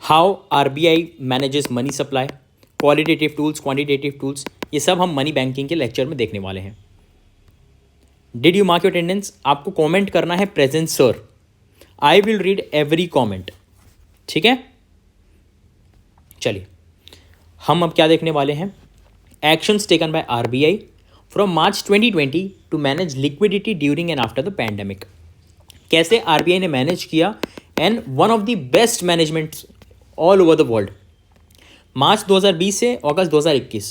How RBI manages money supply, qualitative tools, quantitative tools, ये सब हम मनी बैंकिंग के लेक्चर में देखने वाले हैं. Did you mark your attendance? आपको कमेंट करना है present sir. I will read every comment. ठीक है, चलिए हम अब क्या देखने वाले हैं. Actions taken by RBI from March 2020 to manage liquidity during and after the pandemic. कैसे आरबीआई ने मैनेज किया and one of the best management all over the world. मार्च 2020 से अगस्त 2021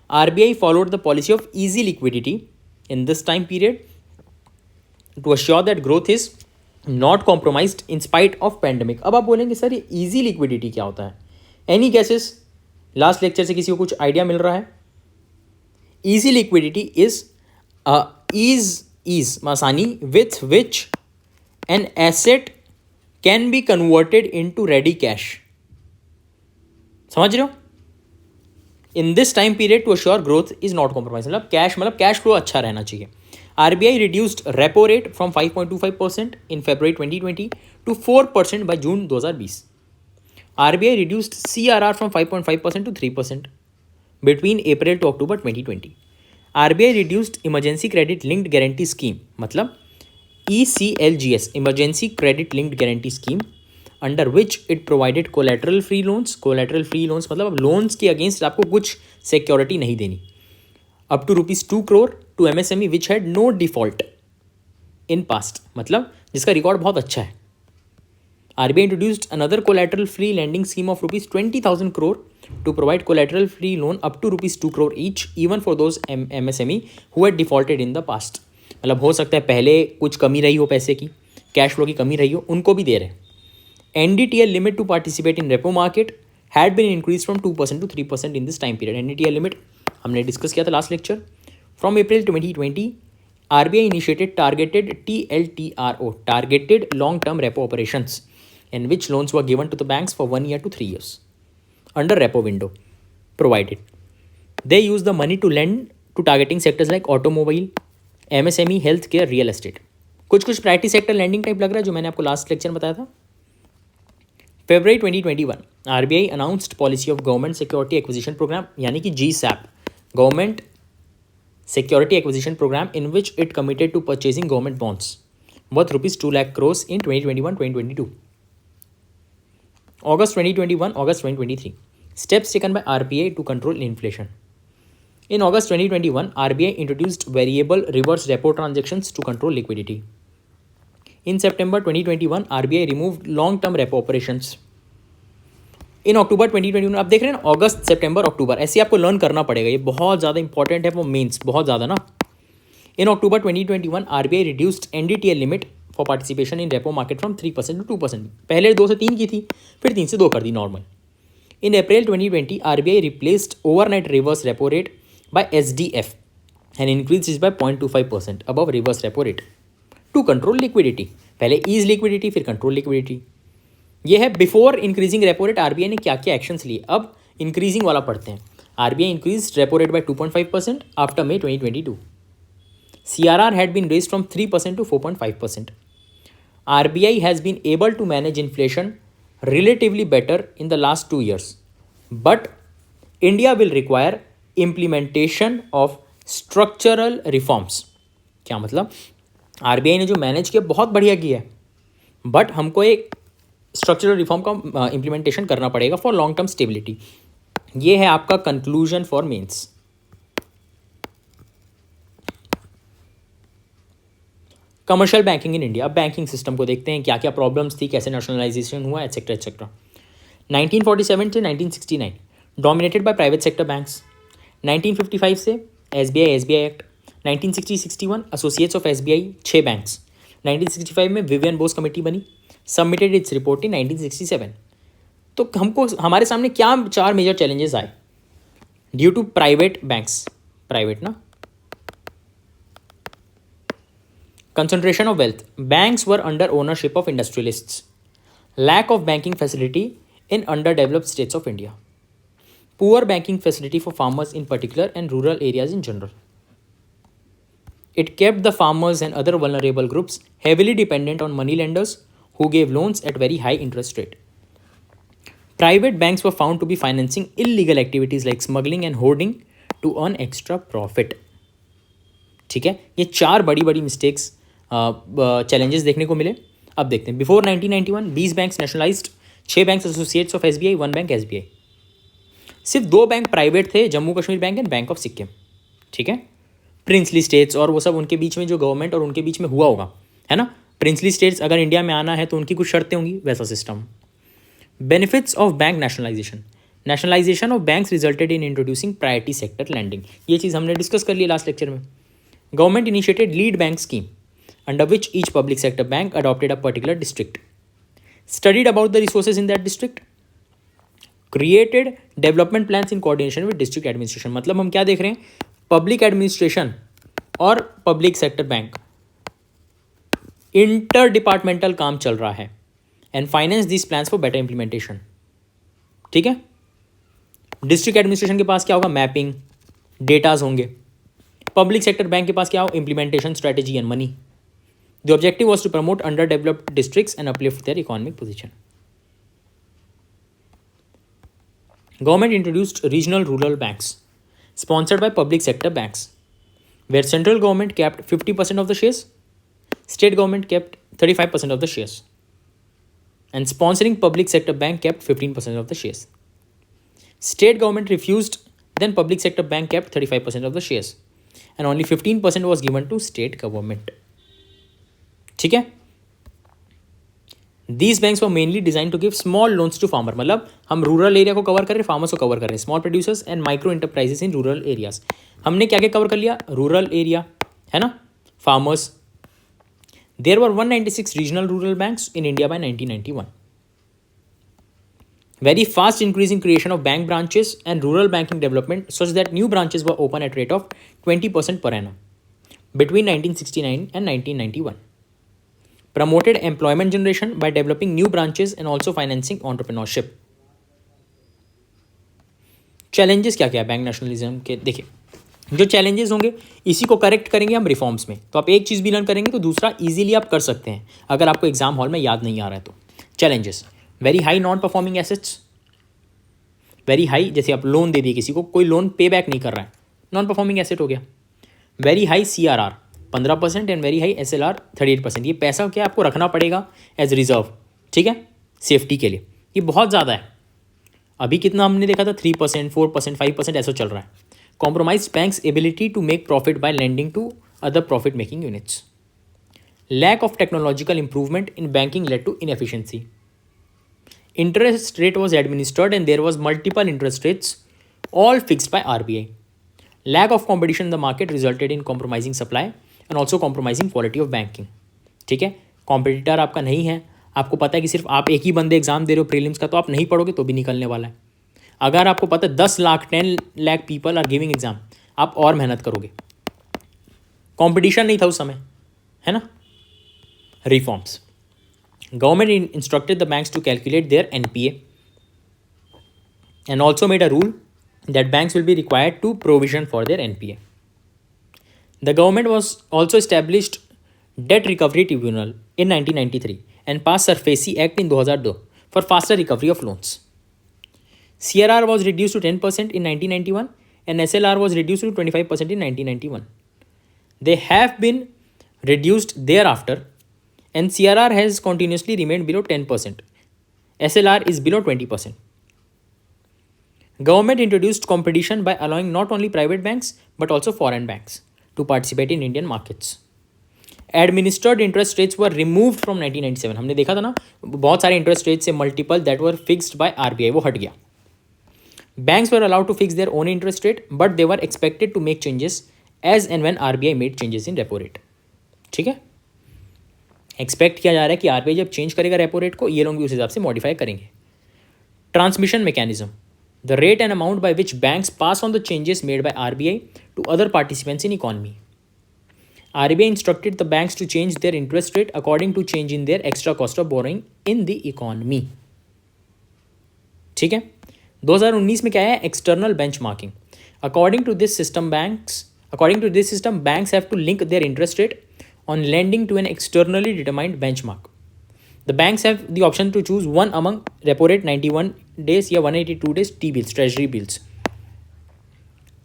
RBI followed the policy of easy liquidity in this time period to assure that growth is not compromised in spite of pandemic. अब आप बोलेंगे sir ये easy liquidity क्या होता है? Any guesses? लास्ट लेक्चर से किसी को कुछ आइडिया मिल रहा है? Easy liquidity is ease आसानी with which an asset can be converted into ready cash. समझ रहे हो? In this time period to assure growth is not compromise. मतलब कैश फ्लो अच्छा रहना चाहिए. RBI reduced repo rate from 5.25% in February 2020 to 4% by June 2020. RBI reduced CRR from 5.5% to 3% between April to October 2020. RBI reduced emergency credit linked guarantee scheme, मतलब ECLGS, emergency credit linked guarantee scheme, under which it provided collateral free loans. Collateral free loans मतलब अब loans के against आपको कुछ security नहीं देनी. Up to ₹2 crore to MSME which had no default in past, मतलब जिसका रिकॉर्ड बहुत अच्छा है. RBI introduced another collateral free lending scheme of ₹20,000 crore to provide collateral free loan up to ₹2 crore each even for those MSME who had defaulted in the past. मतलब हो सकता है पहले कुछ कमी रही हो, पैसे की कैश फ्लो की कमी रही हो, उनको भी दे रहे हैं. NDTL limit to participate in repo market had been increased from 2% to 3% in this time period. NDTL limit हमने डिस्कस किया था last lecture. From April 2020, RBI initiated targeted TLTRO, targeted long-term repo operations, in which loans were given to the banks for 1 year to 3 years under repo window provided. They used the money to lend to targeting sectors like automobile, MSME, healthcare, real estate. कुछ priority sector landing type लग रहा है जो मैंने आपको last lecture में बताया था. February 2021, RBI announced policy of Government Security Acquisition Program, यानी कि GSAP, Government Security Acquisition Program, in which it committed to purchasing government bonds worth ₹2 lakh crores in 2021-2022. August 2021, August 2023, steps taken by RBI to control inflation. In August 2021, RBI introduced variable reverse repo transactions to control liquidity. In September 2021, RBI removed long-term repo operations. In October 2021, आप देख रहे हैं ना, अगस्त सितंबर अक्टूबर, ऐसे आपको learn करना पड़ेगा, ये बहुत ज़्यादा इंपॉर्टेंट है वो मेंस, बहुत ज़्यादा ना. In October 2021, RBI reduced NDTL limit for participation in repo market from 3% to 2%. पहले 2 से 3 की थी, फिर 3 से 2 कर the normal. In April 2020, RBI replaced overnight reverse repo rate by SDF and increased it by 0.25% above reverse repo rate. To control liquidity. पहले ease liquidity, फिर control liquidity. ये है before increasing repo rate RBI ने क्या क्या actions लिए. अब increasing वाला पढ़ते हैं. RBI increase repo rate by 2.5% after May 2022. CRR had been raised from 3% to 4.5%. RBI has been able to manage inflation relatively better in the last 2 years. But India will require implementation of structural reforms. क्या मतलब? RBI ने जो manage किया बहुत बढ़िया किया है, but हमको एक स्ट्रक्चरल रिफॉर्म का इम्प्लीमेंटेशन करना पड़ेगा फॉर लॉन्ग टर्म स्टेबिलिटी. ये है आपका conclusion for mains. Commercial banking in India. अब बैंकिंग सिस्टम को देखते हैं, क्या क्या प्रॉब्लम्स थी, कैसे नेशनलाइजेशन हुआ, एटसेट्रा एटसेट्रा. 1947 से 1969 dominated by private sector banks. 1955 से SBI act. 1960-61 associates of SBI 6 banks. 1965 में विवियन बोस कमेटी बनी, सबमिटेड इट्स रिपोर्ट इन 1967. तो हमको हमारे सामने क्या 4 मेजर चैलेंजेस आए due to private banks. Private ना, concentration of wealth. Banks were under ownership of industrialists. Lack of banking facility in underdeveloped states of India. Poor banking facility for farmers in particular and rural areas in general. It kept the farmers and other vulnerable groups heavily dependent on money lenders who gave loans at very high interest rate. Private banks were found to be financing illegal activities like smuggling and hoarding to earn extra profit. ठीक है, ये 4 बड़ी बड़ी mistakes challenges देखने को मिले. अब देखते हैं. Before 1991 20 banks nationalised, 6 banks associates of SBI, 1 bank SBI. सिर्फ 2 बैंक प्राइवेट थे, Jammu Kashmir bank and bank of Sikkim. ठीक है, प्रिंसली स्टेट्स और वो सब उनके बीच में जो गवर्नमेंट और उनके बीच में हुआ होगा, है ना. प्रिंसली स्टेट्स अगर इंडिया में आना है तो उनकी कुछ शर्तें होंगी, वैसा system. Benefits of bank nationalisation. Nationalisation of banks resulted in introducing priority sector landing. ये चीज़ हमने डिस्कस कर ली लास्ट लेक्चर में. Government initiated lead bank scheme under which each public sector bank adopted a particular district, studied about the resources in that district, created development plans in coordination with district administration. मतलब हम क्या देख रहे हैं, public administration और public sector bank inter departmental काम चल रहा है and finance this plans for better implementation. ठीक है, डिस्ट्रिक्ट एडमिनिस्ट्रेशन के पास क्या होगा, मैपिंग, डेटाज होंगे. पब्लिक सेक्टर बैंक के पास क्या होगा, implementation, strategy and money. The objective was to promote under developed districts and uplift their economic position. Government introduced regional rural banks sponsored by public sector banks, where central government kept 50% of the shares, state government kept 35% of the shares, and sponsoring public sector bank kept 15% of the shares. State government refused, then public sector bank kept 35% of the shares, and only 15% was given to state government. ठीक है. These banks were mainly designed to give small loans to farmer. मतलब हम rural area को cover कर रहे हैं, farmers को cover कर रहे हैं, small producers and micro enterprises in rural areas. हमने क्या क्या कवर कर लिया, रूरल एरिया, है ना, farmers. There were 196 regional rural banks in India by 1991. Very fast increasing creation of bank branches and rural banking development such that new branches were open at rate of 20% per annum between 1969 and 1991. Promoted employment generation by developing new branches and also financing entrepreneurship. Challenges क्या क्या है bank nationalism के, देखिए जो challenges होंगे इसी को correct करेंगे हम रिफॉर्म्स में. तो आप एक चीज़ भी लर्न करेंगे तो दूसरा इजीली आप कर सकते हैं अगर आपको एग्जाम हॉल में याद नहीं आ रहा है तो. Challenges, very high non performing assets, very high, जैसे आप लोन दे दिए किसी को, कोई लोन पे बैक नहीं कर रहा है, नॉन परफॉर्मिंग एसेट हो गया. Very high CRR 15% and very high SLR 38%. ये पैसा क्या आपको रखना पड़ेगा एज रिजर्व, ठीक है, सेफ्टी के लिए. ये बहुत ज़्यादा है. अभी कितना हमने देखा था, 3%, 4%, 5% ऐसा चल रहा है. Compromise banks ability to make profit by lending to other profit making units. Lack of technological improvement in banking led to inefficiency. Interest rate was administered and there was multiple interest rates, all fixed by RBI. Lack of competition in the market resulted in compromising supply and also compromising quality of banking. ठीक है, competitor आपका नहीं है, आपको पता है कि सिर्फ आप एक ही बंदे एग्जाम दे रहे हो प्रीलिम्स का, तो आप नहीं पढ़ोगे तो भी निकलने वाला है. अगर आपको पता है 10 lakh 10 lakh people are giving exam, आप और मेहनत करोगे. कॉम्पिटिशन नहीं था उस समय, है ना. Reforms. Government instructed the banks to calculate their NPA and also made a rule that banks will be required to provision for their NPA. The government was also established Debt Recovery Tribunal in 1993 and passed SARFAESI Act in 2002 for faster recovery of loans. CRR was reduced to 10% in 1991 and SLR was reduced to 25% in 1991. They have been reduced thereafter and CRR has continuously remained below 10%. SLR is below 20%. Government introduced competition by allowing not only private banks but also foreign banks to participate in Indian markets. Administered interest rates were removed from 1997. हमने देखा था ना, बहुत सारे interest rates से multiple that were fixed by RBI, वो हट गया. Banks were allowed to fix their own interest rate but they were expected to make changes as and when RBI made changes in repo rate. ठीक है, expect किया जा रहा है कि RBI जब चेंज करेगा रेपो रेट को, ये लोग भी उस हिसाब से मॉडिफाई करेंगे. Transmission mechanism. The rate and amount by which banks pass on the changes made by RBI to other participants in economy. RBI instructed the banks to change their interest rate according to change in their extra cost of borrowing in the economy. ठीक है, 2019 में क्या है, external benchmarking. According to this system banks have to link their interest rate on lending to an externally determined benchmark. The banks have the option to choose one among repo rate 91 days या 182 days T bills, treasury bills.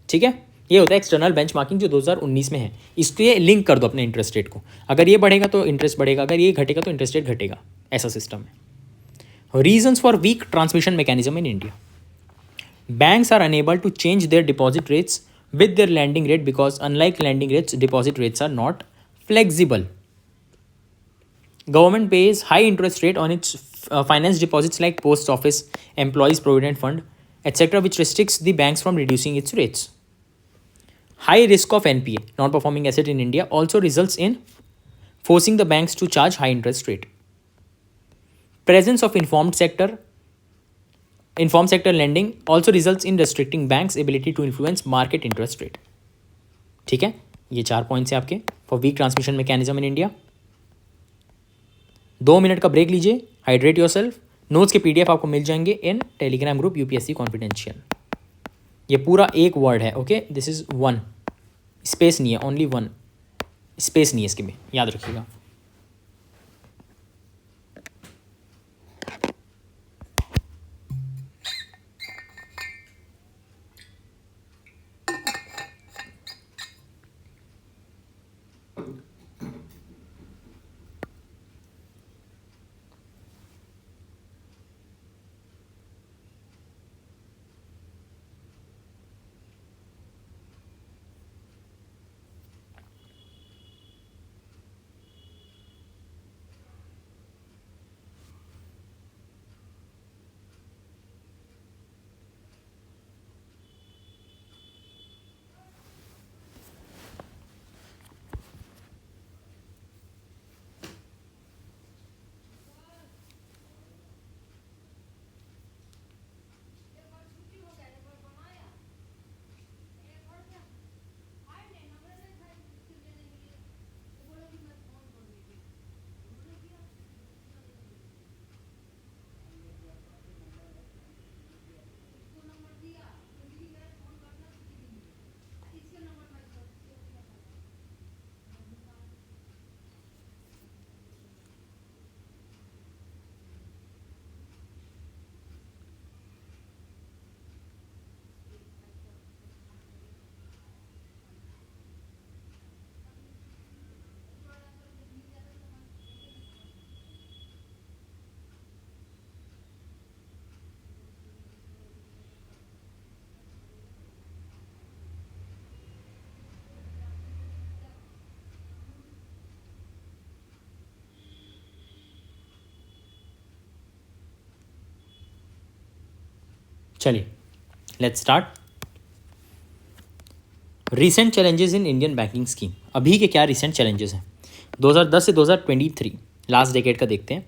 ठीक है, ये होता है external benchmarking जो 2019 में है। इसके लिंक कर दो अपने इंटरेस्ट रेट को, अगर ये बढ़ेगा तो इंटरेस्ट बढ़ेगा, अगर ये घटेगा तो इंटरेस्ट रेट घटेगा, ऐसा सिस्टम है। Reasons for weak transmission mechanism in India. Banks are unable to change their deposit rates with their lending rate because unlike lending rates, deposit rates are not flexible. Government pays high interest rate on its finance deposits like post office, employees provident fund, etc., which restricts the banks from reducing its rates. High risk of NPA, non-performing asset in India, also results in forcing the banks to charge high interest rate. Presence of informed sector lending also results in restricting banks' ability to influence market interest rate. ठीक है, ये 4 points हैं आपके for weak transmission mechanism in India. 2 minute का break लीजिए, hydrate yourself. Notes के PDF आपको मिल जाएंगे in Telegram group UPSC confidential. ये पूरा एक वर्ड है, ओके, दिस इज 1, स्पेस नहीं है, ओनली 1, स्पेस नहीं है इसके में, याद रखिएगा। चलिए let's start. Recent challenges in Indian banking scheme. अभी के क्या रिसेंट चैलेंजेस हैं 2010 से 2023 लास्ट डेकेड का देखते हैं।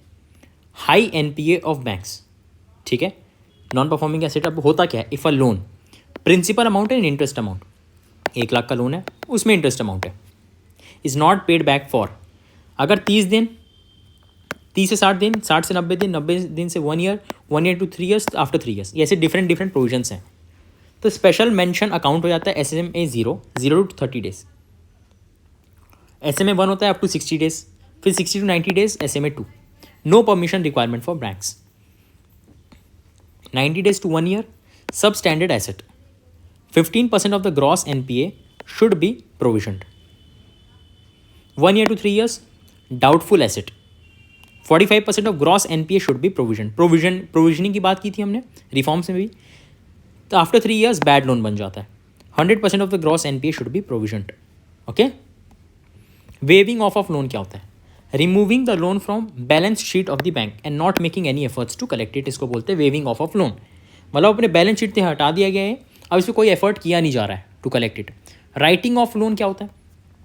हाई NPA ऑफ बैंक्स, ठीक है, नॉन परफॉर्मिंग एसेट। अब होता क्या है, if a loan principal amount and interest amount, 1 lakh का लोन है उसमें इंटरेस्ट अमाउंट है, is not paid back for, अगर 30 दिन, 30 से 60 दिन, 60 से 90 दिन, 90 दिन से 1 year, 1 year to 3 years, after 3 years, ये ऐसे डिफरेंट प्रोविजंस हैं। तो स्पेशल मेंशन अकाउंट हो जाता है SMA 0 टू 30 डेज, SMA 1 होता है अप टू 60 डेज, फिर 60 to 90 days SMA 2। No permission requirement for banks. 90 days to 1 year substandard asset. 15% of the gross NPA should be provisioned. 1 year to 3 years doubtful asset. 45% of gross NPA should be provisioning की बात की थी हमने reforms में भी। तो after 3 years bad loan बन जाता है। 100% of the gross NPA should be provisioned. Okay. Waiving of loan क्या होता है, removing the loan from balance sheet of the bank and not making any efforts to collect it, इसको बोलते हैं waving of loan. मतलब अपने balance sheet से हटा दिया गया है, अब इसमें कोई एफर्ट किया नहीं जा रहा है to collect it. Writing off loan क्या होता है,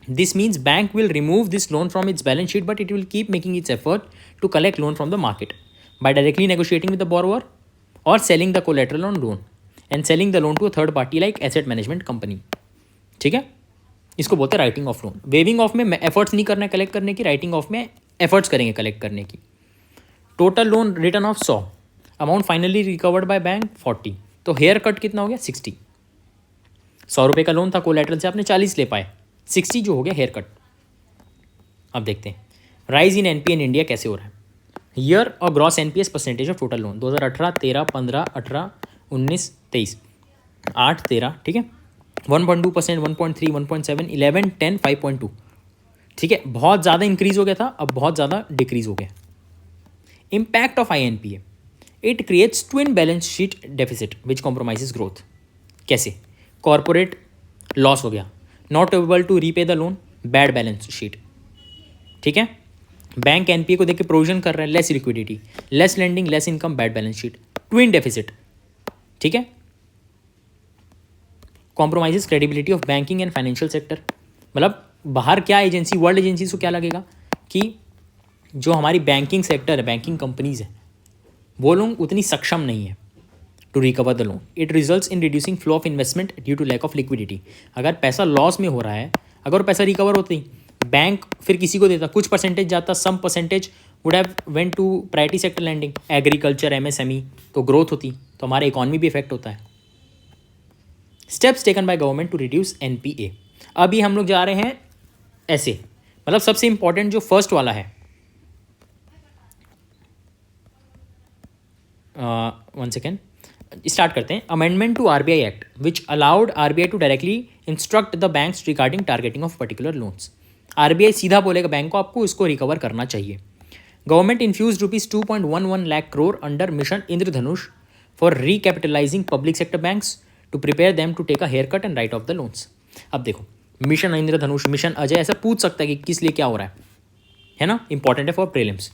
this means bank will remove this loan from its balance sheet but it will keep making its effort to collect loan from the market by directly negotiating with the borrower और selling the collateral on loan and selling the loan to a third party like asset management company. ठीक है, इसको बोलते हैं writing off loan. Waving of में efforts नहीं करना है कलेक्ट करने की, राइटिंग ऑफ में एफर्ट्स करेंगे कलेक्ट करने की। Total loan return of 100, amount finally recovered by bank 40, तो हेयर कट कितना हो गया 60। 100 रुपये का लोन था कोलेटरल से, आपने 40 ले पाए, 60 जो हो गया हेयर कट। अब देखते हैं rise in NPA in India कैसे हो रहा है। ईयर और gross NPS percentage of total loan 2018, 13, 15, 18, 19, 23, 8, 13, ठीक है, 1.2%, 1.3, 1.7, 11, 10, 5.2, ठीक है, बहुत ज़्यादा इंक्रीज हो गया था, अब बहुत ज़्यादा डिक्रीज हो गया. Impact of INPA, it creates twin balance sheet deficit which compromises growth. कैसे? कॉर्पोरेट लॉस हो गया, not able to repay the loan, bad balance sheet, ठीक है. बैंक एनपीए को देख के प्रोविजन कर रहा है, less liquidity, less lending, less income, bad balance sheet, twin deficit, ठीक है. Compromises credibility of banking and financial sector. मतलब बाहर क्या एजेंसी, वर्ल्ड एजेंसी को क्या लगेगा कि जो हमारी बैंकिंग सेक्टर है, बैंकिंग कंपनीज है, वो लोग उतनी सक्षम नहीं है to recover the loan. It results in reducing flow of investment due to lack of liquidity. अगर पैसा लॉस में हो रहा है, अगर पैसा रिकवर होती, बैंक फिर किसी को देता, कुछ परसेंटेज जाता, some percentage would have went to priority sector lending, agriculture, MSME, तो ग्रोथ होती, तो हमारा इकॉनमी भी इफेक्ट होता है. Steps taken by government to reduce NPA. अभी हम लोग जा रहे हैं ऐसे, मतलब सबसे इंपॉर्टेंट जो फर्स्ट वाला है, वन सेकेंड, स्टार्ट करते हैं. Amendment to RBI act which allowed RBI to directly instruct the banks regarding targeting of particular loans. RBI सीधा बोलेगा बैंक को, आपको इसको रिकवर करना चाहिए. Government infuse ₹2.11 lakh crore under mission Indradhanush for recapitalising public sector banks to prepare them to take a haircut and write off the loans. अब देखो, mission इंद्रधनुष, mission Ajay, ऐसा पूछ सकता है कि किस लिए क्या हो रहा है ना, इंपॉर्टेंट है for prelims.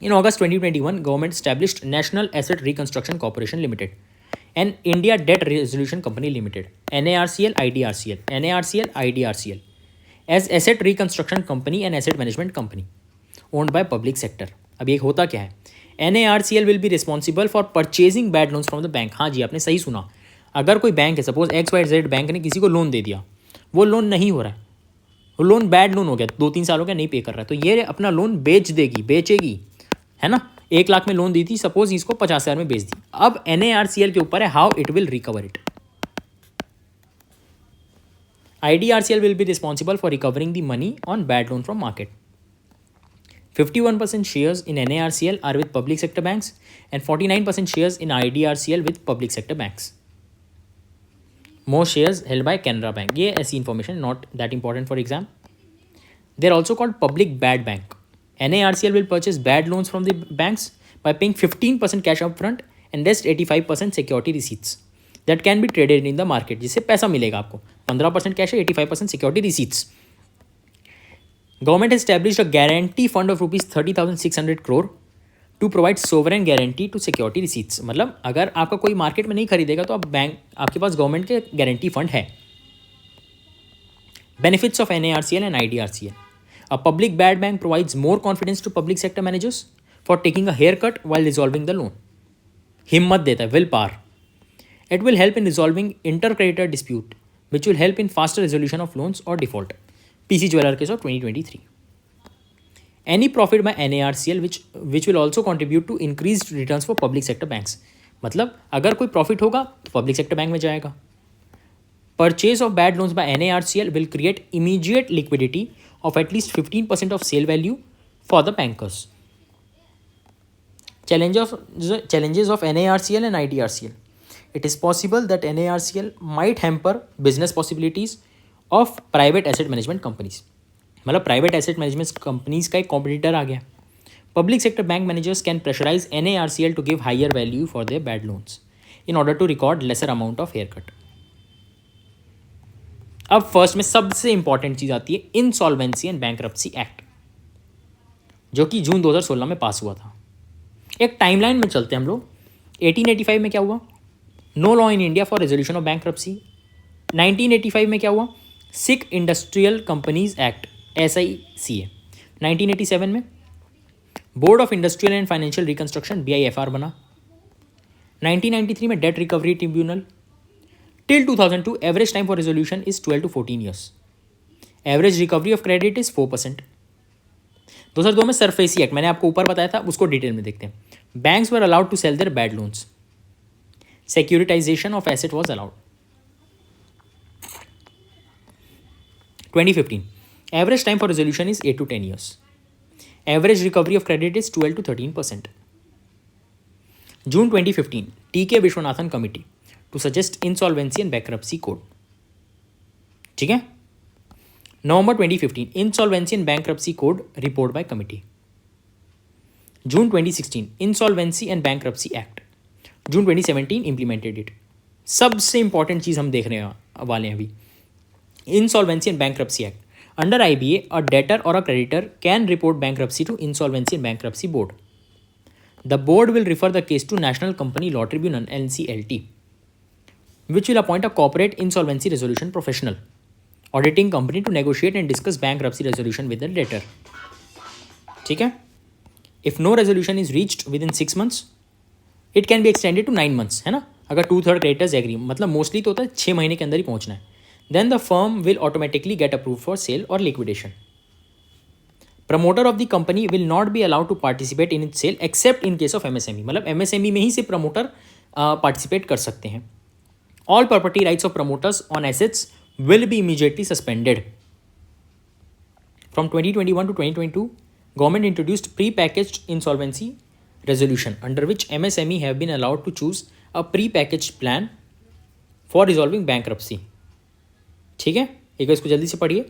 In August 2021, government established National Asset Reconstruction Corporation Limited and India Debt Resolution Company Limited, NARCL, IDRCL, NARCL, IDRCL, as asset reconstruction company and asset management company owned by public sector. अब ये होता क्या है? NARCL will be responsible for purchasing bad loans from the bank. हाँ जी, आपने सही सुना. अगर कोई बैंक है, सपोज XYZ बैंक ने किसी को लोन दे दिया, वो लोन नहीं हो रहा है, वो लोन बैड लोन हो गया, 2-3 साल हो गया, नहीं पे कर रहा है, तो ये अपना लोन बेचेगी, है ना. 1 लाख में लोन दी थी, सपोज इसको 50,000 में बेच दी. अब NARCL के ऊपर है how it will recover it. IDRCL will be responsible for recovering the money on bad loan from market. 51% shares in NARCL are with public sector banks and 49% shares in IDRCL with public sector banks. Most shares held by Canara Bank. ये ऐसी information not that important for exam. They are also called public bad bank. NARCL will purchase bad loans from the banks by paying 15% cash upfront and rest 85% security receipts that can be traded in the market. जिससे पैसा मिलेगा आपको, 15% cash है, 85% security receipts. Government has established a guarantee fund of ₹30,600 crore to provide sovereign guarantee to security receipts. मतलब अगर आपका कोई market में नहीं खरीदेगा तो आप बैंक, आपके पास गवर्नमेंट के गारंटी फंड है. Benefits of NARCL and IDRCL. A public bad bank provides more confidence to public sector managers for taking a haircut while resolving the loan. हिम्मत देता है, will power. It will help in resolving inter-creditor dispute, which will help in faster resolution of loans or default. PC Jeweler case of 2023. Any profit by NARCL which will also contribute to increased returns for public sector banks. मतलब अगर कोई profit होगा तो public sector bank में जाएगा. Purchase of bad loans by NARCL will create immediate liquidity of at least 15% of sale value for the bankers. Challenges of NARCL and IDRCL. It is possible that NARCL might hamper business possibilities of private asset management companies. मतलब private asset management companies का एक competitor आ गया. Public sector bank managers can pressurise NARCL to give higher value for their bad loans in order to record lesser amount of haircut. अब first में सबसे important चीज आती है इंसॉल्वेंसी एंड बैंकरप्सी एक्ट, जो कि जून 2016 में पास हुआ था. एक टाइमलाइन में चलते हैं हम लोग. 1885 में क्या हुआ? No law in India for resolution of bankruptcy. 1985 में क्या हुआ? Sick industrial companies act, SICA. 1987 में board of industrial and financial reconstruction, BIFR बना. 1993 में debt recovery tribunal. Till 2002 average time for resolution is 12 to 14 years. Average recovery of credit is 4%. 2002 में SARFAESI act, मैंने आपको ऊपर बताया था, उसको डिटेल में देखते हैं. Banks were allowed to sell their bad loans. Securitisation of asset was allowed. 2015 average time for resolution is 8 to 10 years. Average recovery of credit is 12 to 13%. June 2015, TK Vishwanathan Committee to suggest insolvency and bankruptcy code. ठीक है. November 2015, insolvency and bankruptcy code report by committee. June 2016, insolvency and bankruptcy act. June 2017, implemented it. सबसे important चीज हम देख रहे वाले हैं अभी. Insolvency and bankruptcy act. Under IBA, a debtor or a creditor can report bankruptcy to Insolvency and Bankruptcy Board. The board will refer the case to National Company Law Tribunal (NCLT), which will appoint a corporate insolvency resolution professional auditing company to negotiate and discuss bankruptcy resolution with the debtor. ठीक है. If no resolution is reached within 6 months, it can be extended to 9 months, है ना. अगर 2/3 creditors agree, मतलब mostly तो होता है 6 महीने के अंदर ही पहुंचना है. Then the firm will automatically get approved for sale or liquidation. Promoter of the company will not be allowed to participate in its sale except in case of MSME. मतलब MSME में ही सिर्फ promoter participate कर सकते हैं. All property rights of promoters on assets will be immediately suspended. From 2021 to 2022, government introduced pre-packaged insolvency resolution under which MSME have been allowed to choose a pre-packaged plan for resolving bankruptcy. ठीक है, एक बार इसको जल्दी से पढ़िए.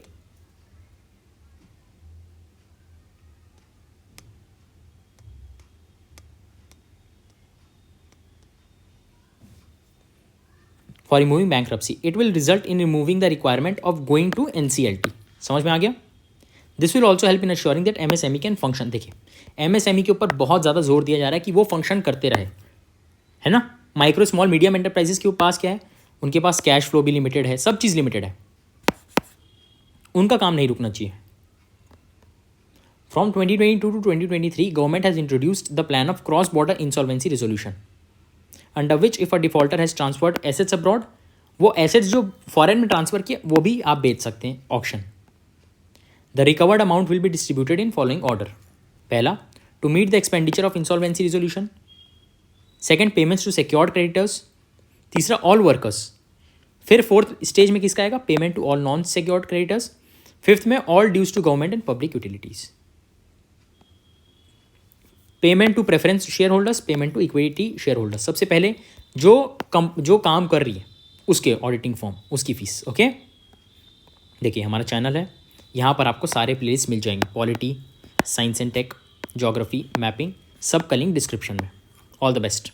For removing bankruptcy, it will result in removing the requirement of going to NCLT. समझ में आ गया. This will also help in assuring that MSME can function. देखिए, MSME के ऊपर बहुत ज़्यादा जोर दिया जा रहा है कि वो फंक्शन करते रहे, है ना. माइक्रो स्मॉल मीडियम एंटरप्राइजेस के पास क्या है, उनके पास कैश फ्लो भी लिमिटेड है, सब चीज़ लिमिटेड है, उनका काम नहीं रुकना चाहिए. From 2022 to 2023, government has introduced the plan of cross-border insolvency resolution, under which if a defaulter has transferred assets abroad, वो assets जो फॉरेन में ट्रांसफर किए वो भी आप बेच सकते हैं auction. The recovered amount will be distributed in following order. पहला, to meet the expenditure of insolvency resolution. Second, payments to secured creditors. तीसरा, all workers. फिर फोर्थ स्टेज में किसका आएगा, payment to all non secured creditors. Fifth में all dues to government and public utilities. Payment to preference share holders, payment to equity share holders. सबसे पहले जो काम कर रही है उसके ऑडिटिंग फॉर्म, उसकी फीस. ओके, देखिए हमारा चैनल है, यहाँ पर आपको सारे प्लेलिस्ट मिल जाएंगे. Polity, science and tech, geography, mapping, सब का लिंक डिस्क्रिप्शन में. All the best.